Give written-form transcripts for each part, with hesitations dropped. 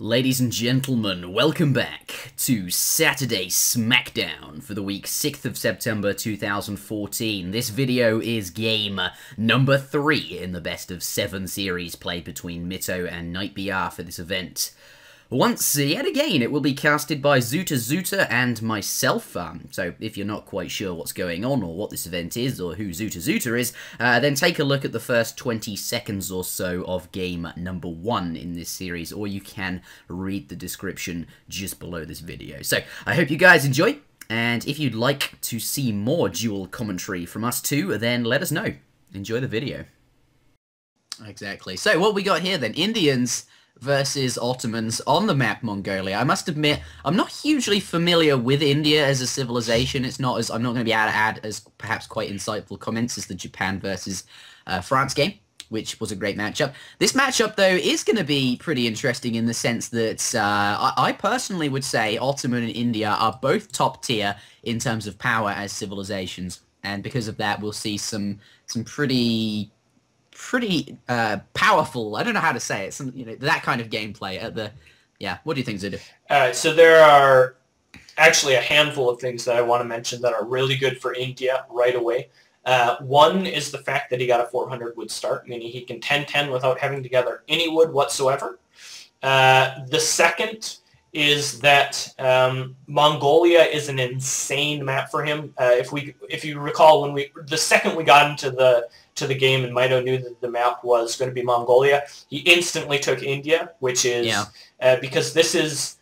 Ladies and gentlemen, welcome back to Saturday Smackdown for the week 6th of September 2014. This video is game number 3 in the best of 7 series played between Mitoe and NightBR for this event. Once yet again, it will be casted by ZutaZuta and myself, so if you're not quite sure what's going on or what this event is or who ZutaZuta is, then take a look at the first 20 seconds or so of game number 1 in this series, or you can read the description just below this video. So, I hope you guys enjoy, and if you'd like to see more dual commentary from us too, then let us know. Enjoy the video. Exactly. So, what we got here then, Indians versus Ottomans on the map Mongolia. I must admit, I'm not hugely familiar with India as a civilization. It's not as I'm not going to be able to add as perhaps quite insightful comments as the Japan versus France game, which was a great matchup. This matchup, though, is going to be pretty interesting in the sense that I personally would say Ottoman and India are both top tier in terms of power as civilizations, and because of that, we'll see some pretty powerful, I don't know how to say it, that kind of gameplay at the, yeah, what do you think, Zuta? So there are actually a handful of things that I want to mention that are really good for India right away. One is the fact that he got a 400 wood start, meaning he can 10-10 without having to gather any wood whatsoever. The second is that Mongolia is an insane map for him. If you recall, when the second we got into the game and Mitoe knew that the map was going to be Mongolia, he instantly took India, which is because this is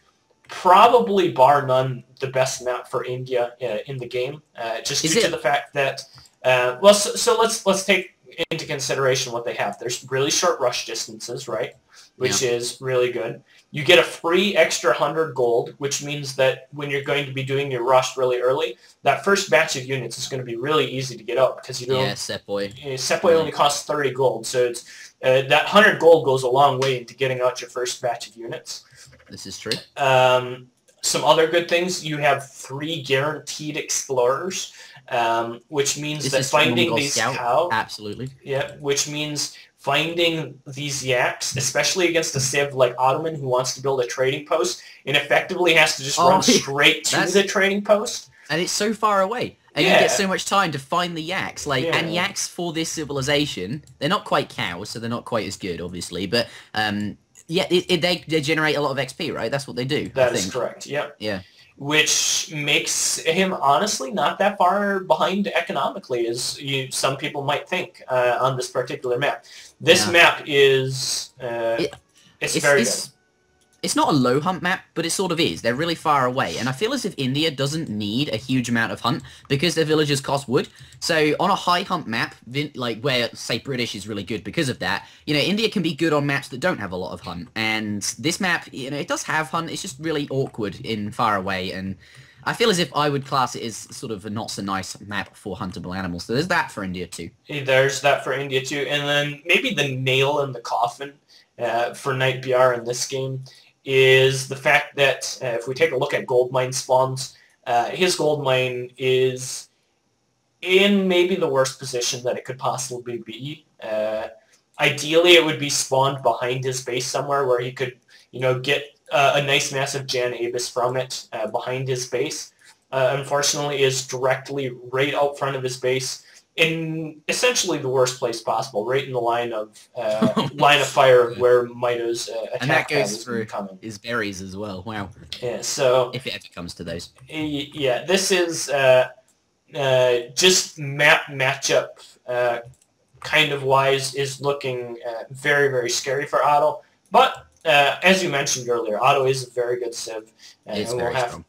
probably bar none the best map for India in the game, just due to the fact that so let's take into consideration what they have. There's really short rush distances, right? Which is really good. You get a free extra 100 gold, which means that when you're going to be doing your rush really early, that first batch of units is going to be really easy to get out because you don't. Yeah, Setboy. Setboy only costs 30 gold, so it's that 100 gold goes a long way into getting out your first batch of units. This is true. Some other good things: you have 3 guaranteed explorers, which means that finding these cows, absolutely, yeah, which means finding these yaks, especially against a civ like Ottoman who wants to build a trading post and effectively has to just run straight to the trading post. And it's so far away. And you get so much time to find the yaks. And yaks for this civilization, they're not quite cows, so they're not quite as good, obviously. But, they generate a lot of XP, right? That's what they do, That is correct, yeah. Yeah. Which makes him, honestly, not that far behind economically, as some people might think on this particular map. This map is it's very good. It's not a low hunt map, but it sort of is. They're really far away, and I feel as if India doesn't need a huge amount of hunt because their villagers cost wood. So on a high hunt map, like where, say, British is really good because of that, India can be good on maps that don't have a lot of hunt. And this map, it does have hunt, it's just really awkward in far away, and I feel as if I would class it as sort of a not-so-nice map for huntable animals. So there's that for India too. There's that for India too, and then maybe the nail in the coffin for NightBR in this game is the fact that if we take a look at gold mine spawns, his gold mine is in maybe the worst position that it could possibly be. Ideally, it would be spawned behind his base somewhere where he could, get a nice massive Jan Abis from it behind his base. Unfortunately, is directly right out front of his base in essentially the worst place possible, right in the line of fire where Mitoe's attack and that goes through his berries as well. Wow. Yeah. So if it ever comes to those. Yeah, this is just matchup kind of wise is looking very, very scary for Otto, but as you mentioned earlier, Otto is a very good civ, and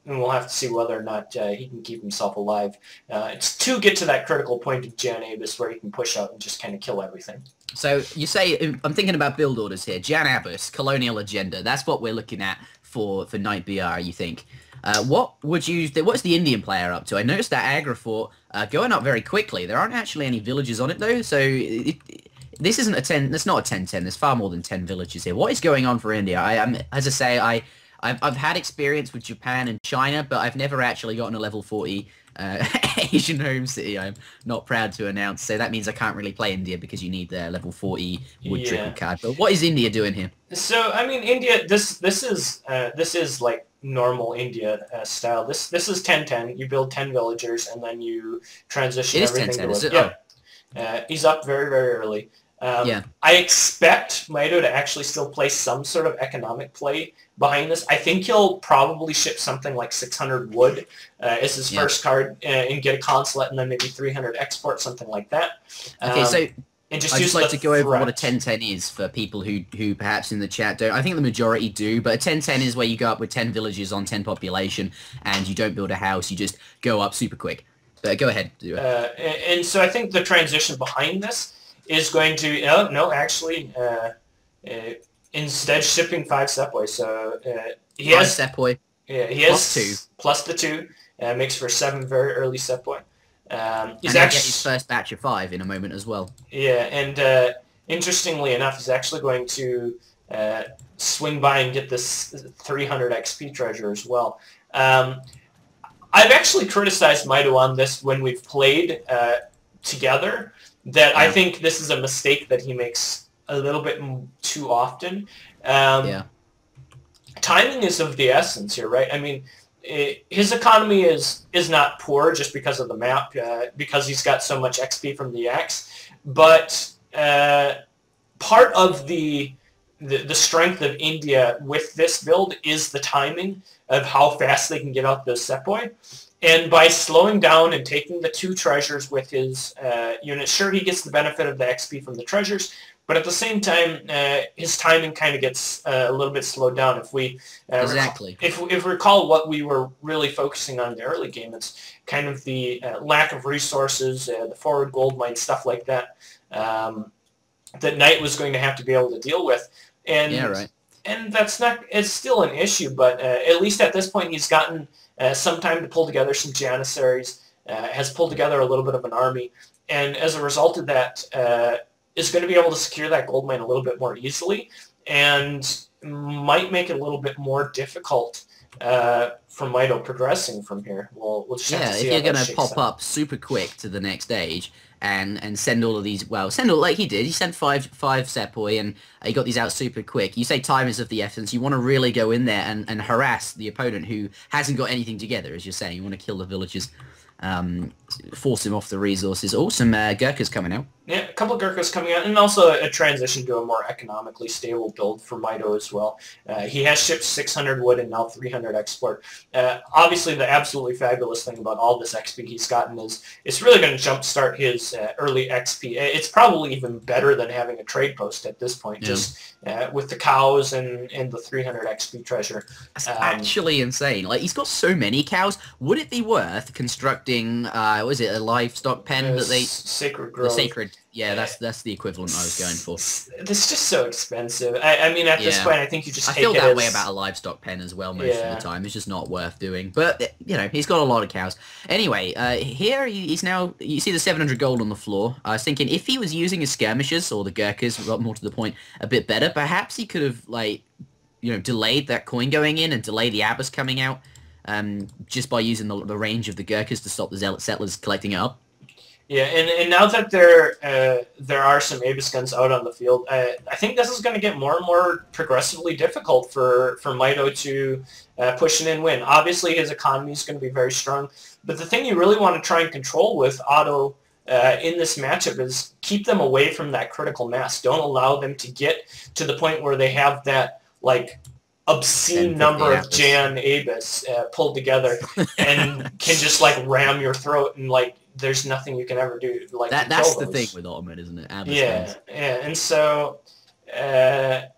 we'll have to see whether or not he can keep himself alive. It's to get to that critical point of Jan Abis where he can push out and just kind of kill everything. So you say, I'm thinking about build orders here. Jan Abis, colonial agenda. That's what we're looking at for NightBR, you think? What's the Indian player up to? I noticed that Agra fort going up very quickly. There aren't actually any villages on it though, so this isn't a 10. That's not a 10-10. There's far more than 10 villages here. What is going on for India? As I say, I I've had experience with Japan and China, but I've never actually gotten a level 40 Asian home city. I'm not proud to announce. So that means I can't really play India because you need their level 40 wood trickle card. But what is India doing here? So I mean, India. This is like normal India style. This is 10-10. You build 10 villagers and then you transition everything to it. Yeah. He's up very, very early. I expect Mitoe to actually still play some sort of economic play behind this. I think he'll probably ship something like 600 wood as his first card and get a consulate and then maybe 300 export, something like that. Okay, so and I'd just like to go over what a 10-10 is for people who perhaps in the chat don't. I think the majority do, but a 10-10 is where you go up with 10 villages on 10 population and you don't build a house, you just go up super quick. Go ahead. And so I think the transition behind this is going to instead shipping 5 Sepoy. So he has Sepoy. Yeah, he has plus the 2. Makes for 7 very early Sepoy. He's actually get his first batch of 5 in a moment as well. Yeah, and interestingly enough, he's actually going to swing by and get this 300 XP treasure as well. I've actually criticized Mitoe on this when we've played together. That I think this is a mistake that he makes a little bit too often. Timing is of the essence here, right? I mean, his economy is not poor just because of the map, because he's got so much XP from the axe. But part of the strength of India with this build is the timing of how fast they can get out those Sepoy. And by slowing down and taking the 2 treasures with his unit, sure, he gets the benefit of the XP from the treasures, but at the same time, his timing kind of gets a little bit slowed down. If we if we recall what we were really focusing on in the early game, it's kind of the lack of resources, the forward gold mine, stuff like that, that Knight was going to have to be able to deal with. And and it's still an issue, but at least at this point, he's gotten some time to pull together some Janissaries, has pulled together a little bit of an army, and as a result of that, is going to be able to secure that gold mine a little bit more easily, and might make it a little bit more difficult for Mitoe progressing from here. We'll just have to see. If you're going to pop up super quick to the next stage and send all of these, like he did. He sent five Sepoy and he got these out super quick. You say time is of the essence. You want to really go in there and harass the opponent who hasn't got anything together, as you're saying. You want to kill the villagers, force him off the resources. Oh, some Gurkhas coming out. Yeah, a couple of Gurkhas coming out, and also a transition to a more economically stable build for Mitoe as well. He has shipped 600 wood and now 300 export. Obviously, the absolutely fabulous thing about all this XP he's gotten is it's really going to jumpstart his early XP. It's probably even better than having a trade post at this point, just with the cows and the 300 XP treasure. That's actually insane. Like, he's got so many cows. Would it be worth constructing, what is it, a livestock pen that they... Sacred Grove. The Sacred... Yeah, that's the equivalent I was going for. This is just so expensive. I mean, at this point, I think you just take it I feel that way about a livestock pen as well most of the time. It's just not worth doing. But, you know, he's got a lot of cows. Anyway, here he's now... You see the 700 gold on the floor. I was thinking if he was using his skirmishers, or the Gurkhas, more to the point, a bit better, perhaps he could have, like, you know, delayed that coin going in and delay the Abbas coming out just by using the range of the Gurkhas to stop the Zealot settlers collecting it up. Yeah, and now that there are some Abyss guns out on the field, I think this is going to get more and more progressively difficult for Mitoe to push an in-win. Obviously, his economy is going to be very strong, but the thing you really want to try and control with Otto in this matchup is keep them away from that critical mass. Don't allow them to get to the point where they have that, like, obscene number of Jan Abyss pulled together and can just, like, ram your throat and, like, there's nothing you can ever do. Like that's the thing with Ottoman, isn't it? Yeah, and so I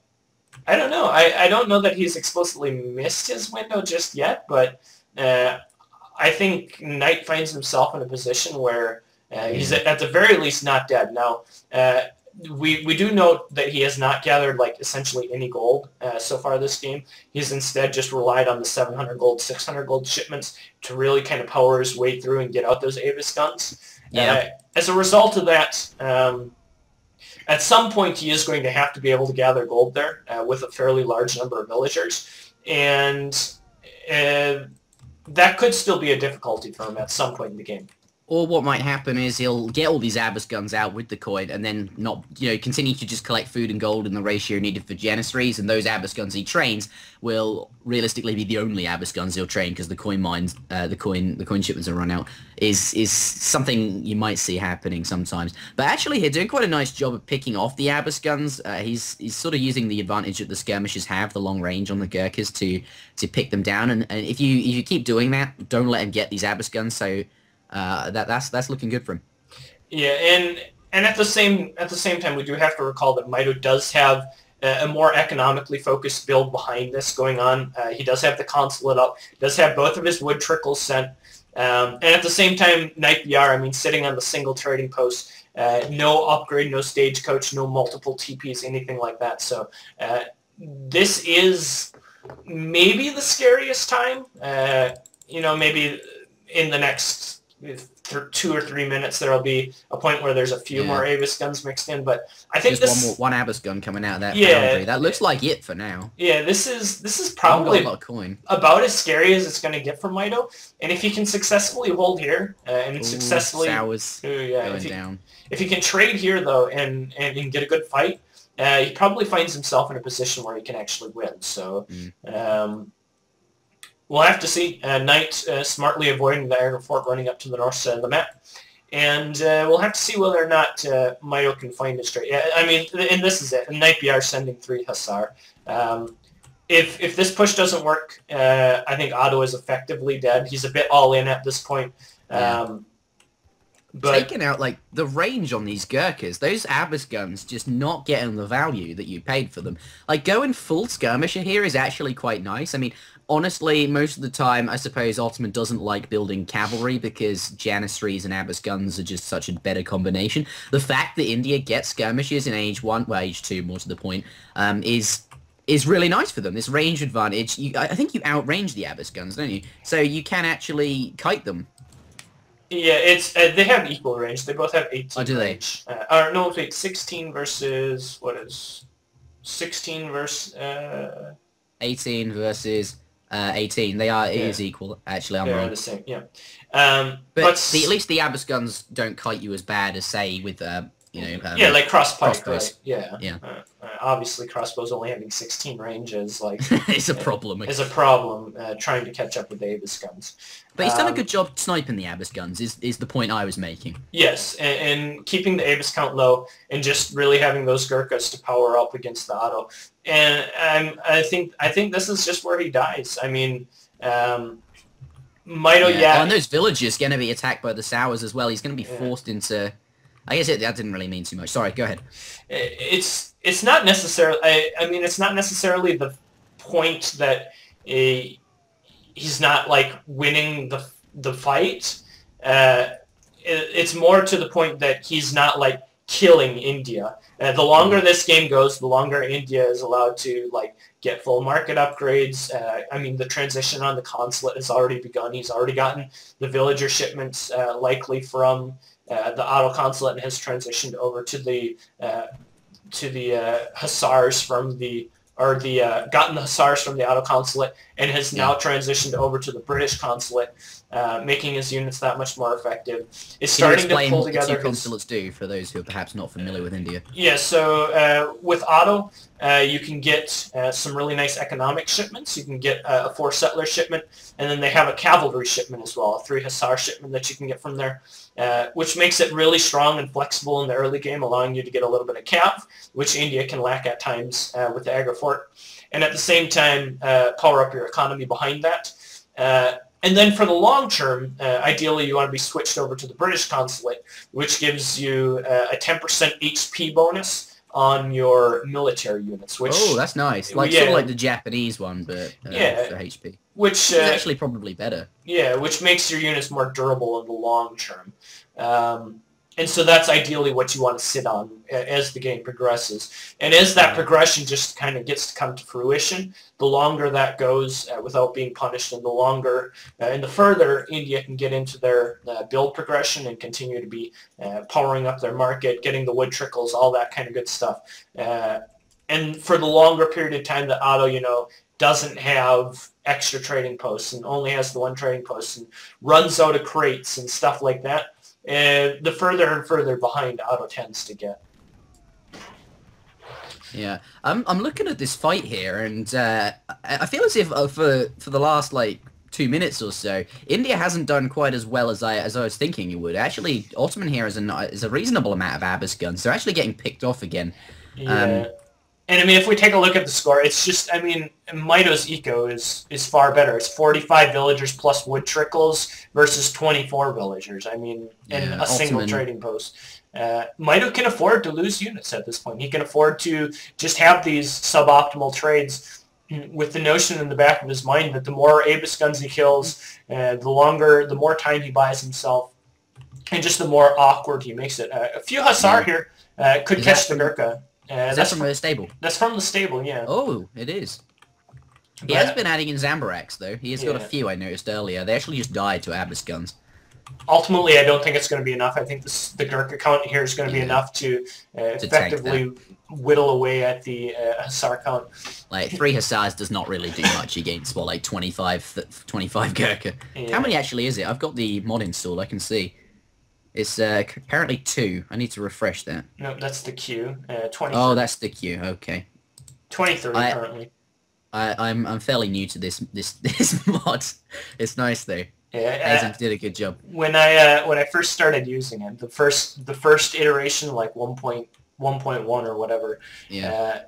don't know. I don't know that he's explicitly missed his window just yet, but I think Knight finds himself in a position where he's at the very least not dead. Now, we do note that he has not gathered, like, essentially any gold so far this game. He's instead just relied on the 700 gold, 600 gold shipments to really kind of power his way through and get out those Abyss guns. As a result of that, at some point he is going to have to be able to gather gold there with a fairly large number of villagers, and that could still be a difficulty for him at some point in the game. Or what might happen is he'll get all these Abbas guns out with the coin and then not, continue to just collect food and gold in the ratio needed for Janissaries, and those Abbas guns he trains will realistically be the only Abbas guns he'll train because the coin mines, the coin shipments will run out, is something you might see happening sometimes. But actually he's doing quite a nice job of picking off the Abbas guns. He's sort of using the advantage that the skirmishers have, the long range on the Gurkhas, to pick them down, and if you keep doing that, don't let him get these Abbas guns, so... that's looking good for him. Yeah, and at the same time, we do have to recall that Mitoe does have a more economically focused build behind this going on. He does have the consulate up, does have both of his wood trickles sent, and at the same time, Knight BR, I mean, sitting on the single trading post, no upgrade, no stagecoach, no multiple TPs, anything like that. So this is maybe the scariest time. Maybe in the next 2 or 3 minutes there'll be a point where there's a few more Abbas guns mixed in, but I think just one Abbas gun coming out of that foundry. That looks like it for now. Yeah, this is probably about as scary as it's going to get for Mitoe, and if he can successfully hold here if he can trade here though and get a good fight, he probably finds himself in a position where he can actually win. So we'll have to see. Knight smartly avoiding the Agri Fort running up to the north side of the map. And we'll have to see whether or not Mitoe can find his trade. Yeah, I mean, and this is it. And Knight BR sending 3 Hussar. If this push doesn't work, I think Otto is effectively dead. He's a bit all in at this point. But taking out, like, the range on these Gurkhas, those Abbas guns just not getting the value that you paid for them. Like, going full skirmisher here is actually quite nice. I mean, honestly, most of the time, I suppose Ottoman doesn't like building cavalry because Janissaries and Abbas guns are just such a better combination. The fact that India gets skirmishers in Age 1, well, Age 2 more to the point, is really nice for them. This range advantage, I think you outrange the Abbas guns, don't you? So you can actually kite them. Yeah, it's they have equal range. They both have 18 oh, do range. No, wait, 16 versus, what is... 16 versus... 18 versus... 18. It is equal, actually. I'm wrong. The same, yeah. But at least the Abbas guns don't kite you as bad as, say, with, like crossbows. Right? Yeah. Obviously, crossbows only having 16 range is, like... it's a problem. Is a problem, trying to catch up with the Abbas guns. But he's done a good job sniping the Abbas guns, is the point I was making. Yes, and keeping the Abbas count low, and just really having those Gurkhas to power up against the Otto. And I think this is just where he dies. I mean, Mitoe, and those villagers going to be attacked by the Sours as well. He's going to be forced into... I guess that didn't really mean too much. Sorry, go ahead. It's not necessarily... I mean, it's not necessarily the point that he's not, like, winning the fight. It's more to the point that he's not, like, killing India. The longer this game goes, the longer India is allowed to, like, get full market upgrades. I mean, the transition on the consulate has already begun. He's already gotten the villager shipments likely from the Otto consulate, and has transitioned over to the Hussars from the... gotten the Hussars from the Otto consulate, and has now transitioned over to the British consulate, making his units that much more effective. It's starting to pull together. What the two consulates do for those who are perhaps not familiar with India? Yeah, so with Otto, you can get some really nice economic shipments. You can get a 4 settler shipment, and then they have a cavalry shipment as well, a 3 Hussar shipment that you can get from there, which makes it really strong and flexible in the early game, allowing you to get a little bit of cav, which India can lack at times with the Agri Fort, and at the same time power up your economy behind that. And then for the long term, ideally you want to be switched over to the British consulate, which gives you a 10% HP bonus on your military units. Which, that's nice. Like sort of like the Japanese one, but for HP. Which is actually probably better. Yeah, which makes your units more durable in the long term. And so that's ideally what you want to sit on as the game progresses. And as that progression just kind of gets to come to fruition, the longer that goes without being punished, and the longer and the further India can get into their build progression and continue to be powering up their market, getting the wood trickles, all that kind of good stuff. And for the longer period of time that Otto, doesn't have extra trading posts and only has the one trading post and runs out of crates and stuff like that, the further and further behind Otto tends to get. Yeah, I'm looking at this fight here, and I feel as if for the last like 2 minutes or so, India hasn't done quite as well as I was thinking it would. Actually, Ottoman here is a reasonable amount of Abyss guns. They're actually getting picked off again. Yeah. And I mean, if we take a look at the score, it's just, I mean, Mitoe's eco is far better. It's 45 villagers plus wood trickles versus 24 villagers. I mean, and a single trading post. Mitoe can afford to lose units at this point. He can afford to just have these suboptimal trades with the notion in the back of his mind that the more Abyss guns he kills, the more time he buys himself, and just the more awkward he makes it. A few Hussar here could catch the Gurkha. That's from the stable. That's from the stable, yeah. Oh, it is. He has been adding in Zambaraks, though. He has got a few I noticed earlier. They actually just died to Abyss guns. Ultimately, I don't think it's going to be enough. I think the Gurkha count here is going to be enough to effectively whittle away at the Hussar count. Like, 3 Hussars does not really do much against, what, like 25 Gurkha. Yeah. How many actually is it? I've got the mod installed, I can see. It's apparently 2. I need to refresh that. No, that's the queue. 23. Oh, that's the queue. Okay. 23 currently. I'm fairly new to this mod. It's nice though. Yeah, Azim did a good job. When I first started using it, the first iteration, like 1.1 or whatever. Yeah.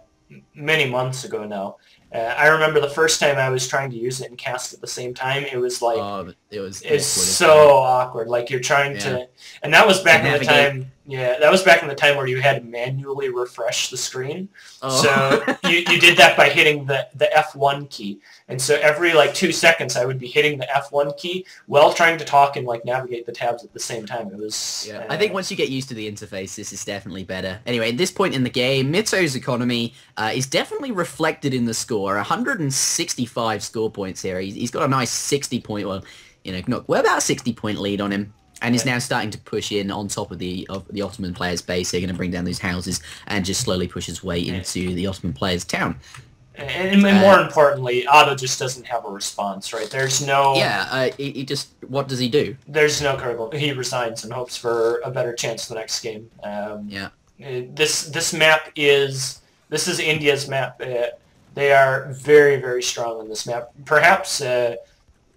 Many months ago now. I remember the first time I was trying to use it and cast at the same time. It was like it's so awkward. Like you're trying to, and that was back in the time. Yeah, that was back in the time where you had to manually refresh the screen. Oh. So you did that by hitting the F1 key. And so every like 2 seconds I would be hitting the F1 key while trying to talk and like navigate the tabs at the same time. It was... Yeah, I think once you get used to the interface, this is definitely better. Anyway, at this point in the game, Mitoe's economy is definitely reflected in the score. 165 score points here. He's got a nice 60 point, well, we're about a 60 point lead on him. And is now starting to push in on top of the Ottoman players' base. They're going to bring down those houses and just slowly push his way into the Ottoman players' town. And more importantly, Otto just doesn't have a response, right? There's no... Yeah, he just... What does he do? There's no critical... He resigns and hopes for a better chance the next game. Yeah. This map is... This is India's map. They are very, very strong on this map. Perhaps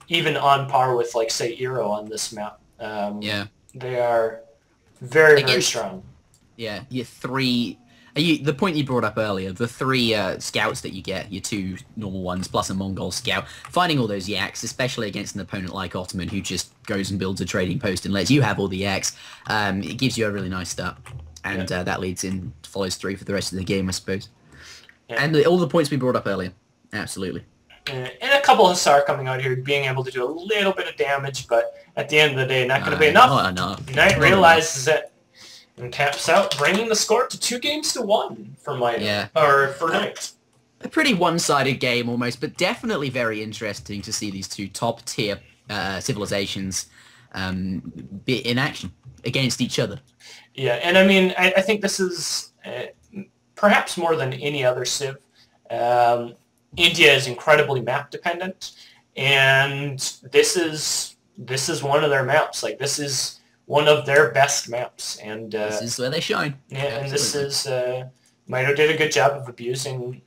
even on par with, like, say, Eero on this map. Yeah. They are very, very strong. Yeah, the point you brought up earlier, the 3 scouts that you get, your 2 normal ones, plus a Mongol scout, finding all those yaks, especially against an opponent like Ottoman, who just goes and builds a trading post and lets you have all the yaks, it gives you a really nice start. And that follows through for the rest of the game, I suppose. Yeah. And all the points we brought up earlier. Absolutely. And a couple Hussar coming out here, being able to do a little bit of damage, but at the end of the day, not going to be enough. Not enough. Knight realizes it and taps out, bringing the score to 2-1 for Mitoe. Yeah. Or for Knight. A pretty one-sided game almost, but definitely very interesting to see these 2 top-tier civilizations be in action against each other. Yeah, and I mean, I think this is perhaps more than any other civ. India is incredibly map dependent, and this is one of their maps. Like, this is one of their best maps, and this is where they shine. Yeah, absolutely. And this is Mitoe did a good job of abusing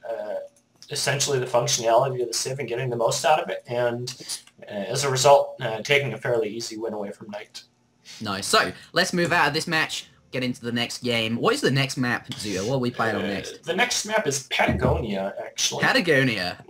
essentially the functionality of the civ and getting the most out of it, and as a result, taking a fairly easy win away from Knight. Nice. So let's move out of this match. Get into the next game. What is the next map, Zuta? What are we playing on next? The next map is Patagonia, actually. Patagonia.